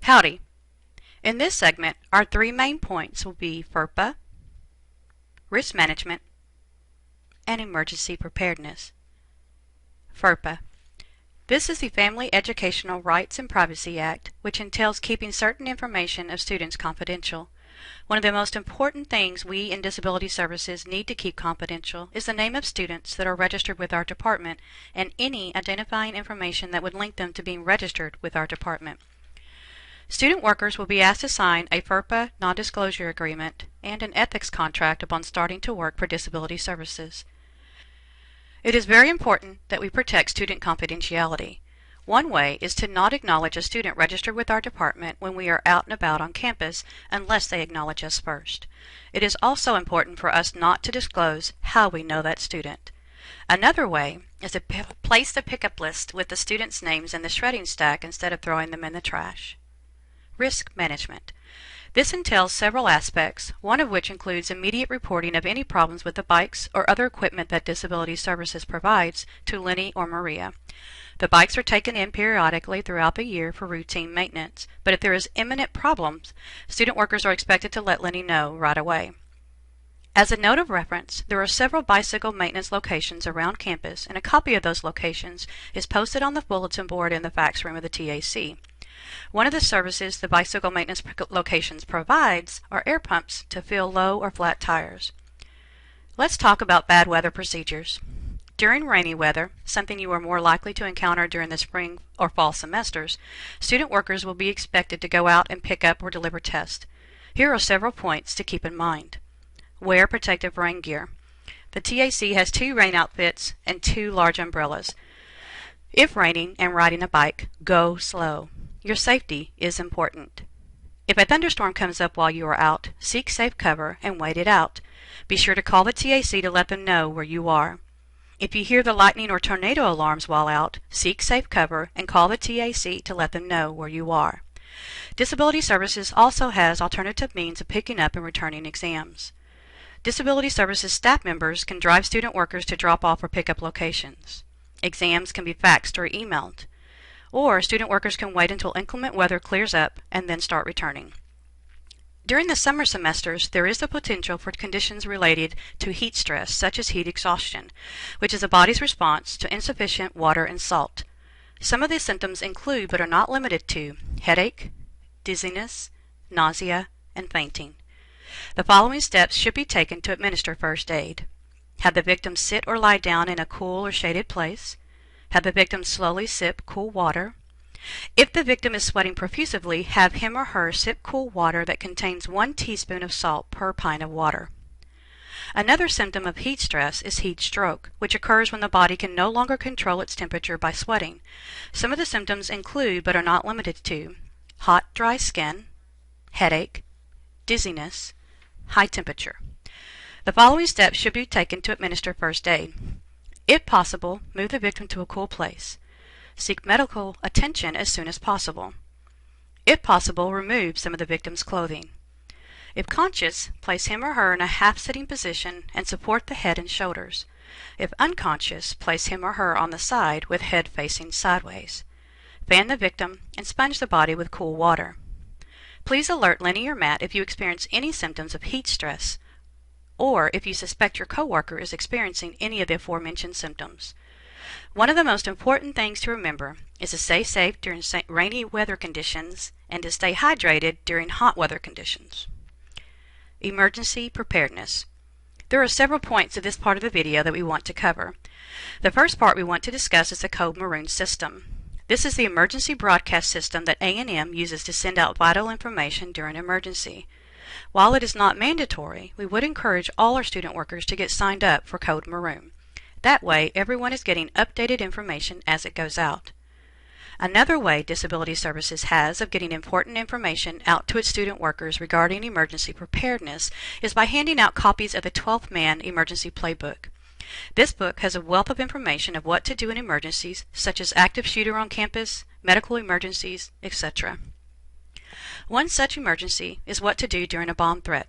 Howdy! In this segment, our three main points will be FERPA, risk management, and emergency preparedness. FERPA. This is the Family Educational Rights and Privacy Act, which entails keeping certain information of students confidential. One of the most important things we in Disability Services need to keep confidential is the name of students that are registered with our department and any identifying information that would link them to being registered with our department. Student workers will be asked to sign a FERPA non-disclosure agreement and an ethics contract upon starting to work for Disability Services. It is very important that we protect student confidentiality. One way is to not acknowledge a student registered with our department when we are out and about on campus unless they acknowledge us first. It is also important for us not to disclose how we know that student. Another way is to place the pickup list with the students' names in the shredding stack instead of throwing them in the trash. Risk management. This entails several aspects, one of which includes immediate reporting of any problems with the bikes or other equipment that Disability Services provides to Lenny or Maria. The bikes are taken in periodically throughout the year for routine maintenance, but if there is imminent problems, student workers are expected to let Lenny know right away. As a note of reference, there are several bicycle maintenance locations around campus, and a copy of those locations is posted on the bulletin board in the fax room of the TAC. One of the services the bicycle maintenance locations provides are air pumps to fill low or flat tires. Let's talk about bad weather procedures. During rainy weather, something you are more likely to encounter during the spring or fall semesters, student workers will be expected to go out and pick up or deliver tests. Here are several points to keep in mind. Wear protective rain gear. The TAC has 2 rain outfits and 2 large umbrellas. If raining and riding a bike, go slow. Your safety is important. If a thunderstorm comes up while you are out, seek safe cover and wait it out. Be sure to call the TAC to let them know where you are. If you hear the lightning or tornado alarms while out, seek safe cover and call the TAC to let them know where you are. Disability Services also has alternative means of picking up and returning exams. Disability Services staff members can drive student workers to drop off or pick up locations. Exams can be faxed or emailed. Or student workers can wait until inclement weather clears up and then start returning. During the summer semesters, there is the potential for conditions related to heat stress, such as heat exhaustion, which is the body's response to insufficient water and salt. Some of these symptoms include, but are not limited to, headache, dizziness, nausea, and fainting. The following steps should be taken to administer first aid. Have the victim sit or lie down in a cool or shaded place. Have the victim slowly sip cool water. If the victim is sweating profusely, have him or her sip cool water that contains 1 teaspoon of salt per pint of water. Another symptom of heat stress is heat stroke, which occurs when the body can no longer control its temperature by sweating. Some of the symptoms include, but are not limited to, hot, dry skin, headache, dizziness, high temperature. The following steps should be taken to administer first aid. If possible, move the victim to a cool place. Seek medical attention as soon as possible. If possible, remove some of the victim's clothing. If conscious, place him or her in a half-sitting position and support the head and shoulders. If unconscious, place him or her on the side with head facing sideways. Fan the victim and sponge the body with cool water. Please alert Lenny or Matt if you experience any symptoms of heat stress, or if you suspect your coworker is experiencing any of the aforementioned symptoms. One of the most important things to remember is to stay safe during rainy weather conditions and to stay hydrated during hot weather conditions. Emergency preparedness. There are several points of this part of the video that we want to cover. The first part we want to discuss is the Code Maroon system. This is the emergency broadcast system that A&M uses to send out vital information during an emergency. While it is not mandatory, we would encourage all our student workers to get signed up for Code Maroon. That way, everyone is getting updated information as it goes out. Another way Disability Services has of getting important information out to its student workers regarding emergency preparedness is by handing out copies of the 12th Man Emergency Playbook. This book has a wealth of information of what to do in emergencies, such as active shooter on campus, medical emergencies, etc. One such emergency is what to do during a bomb threat.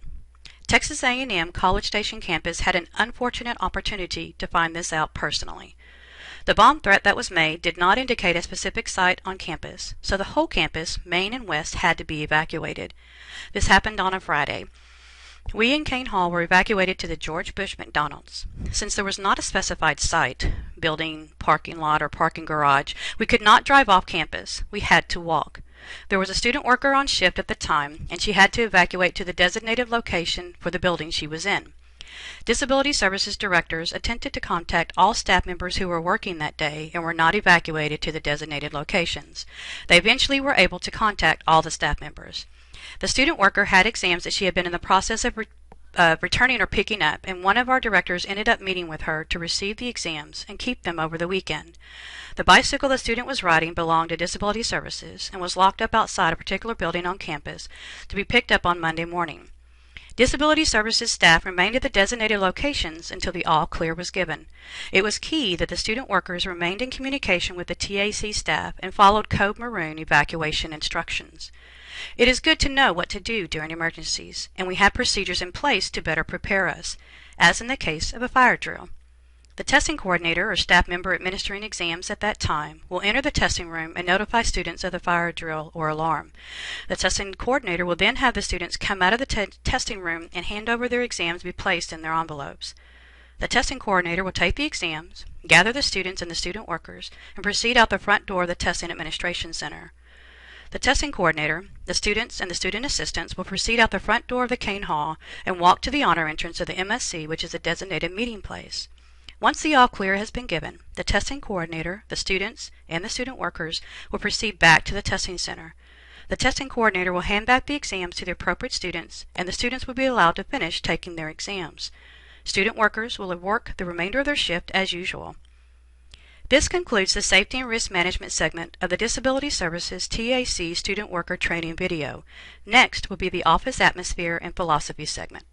Texas A&M College Station campus had an unfortunate opportunity to find this out personally. The bomb threat that was made did not indicate a specific site on campus, so the whole campus, main and west, had to be evacuated. This happened on a Friday. We in Kane Hall were evacuated to the George Bush McDonald's. Since there was not a specified site, building, parking lot, or parking garage, we could not drive off campus. We had to walk. There was a student worker on shift at the time, and she had to evacuate to the designated location for the building she was in. Disability Services directors attempted to contact all staff members who were working that day and were not evacuated to the designated locations. They eventually were able to contact all the staff members. The student worker had exams that she had been in the process of returning or picking up, and one of our directors ended up meeting with her to receive the exams and keep them over the weekend. The bicycle the student was riding belonged to Disability Services and was locked up outside a particular building on campus to be picked up on Monday morning. Disability Services staff remained at the designated locations until the all clear was given. It was key that the student workers remained in communication with the TAC staff and followed Code Maroon evacuation instructions. It is good to know what to do during emergencies, and we have procedures in place to better prepare us, as in the case of a fire drill. The testing coordinator or staff member administering exams at that time will enter the testing room and notify students of the fire drill or alarm. The testing coordinator will then have the students come out of the testing room and hand over their exams to be placed in their envelopes. The testing coordinator will take the exams, gather the students and the student workers, and proceed out the front door of the Testing Administration Center. The testing coordinator, the students, and the student assistants will proceed out the front door of the Kane Hall and walk to the honor entrance of the MSC, which is a designated meeting place. Once the all clear has been given, the testing coordinator, the students, and the student workers will proceed back to the testing center. The testing coordinator will hand back the exams to the appropriate students, and the students will be allowed to finish taking their exams. Student workers will work the remainder of their shift as usual. This concludes the Safety and Risk Management segment of the Disability Services TAC Student Worker Training video. Next will be the Office Atmosphere and Philosophy segment.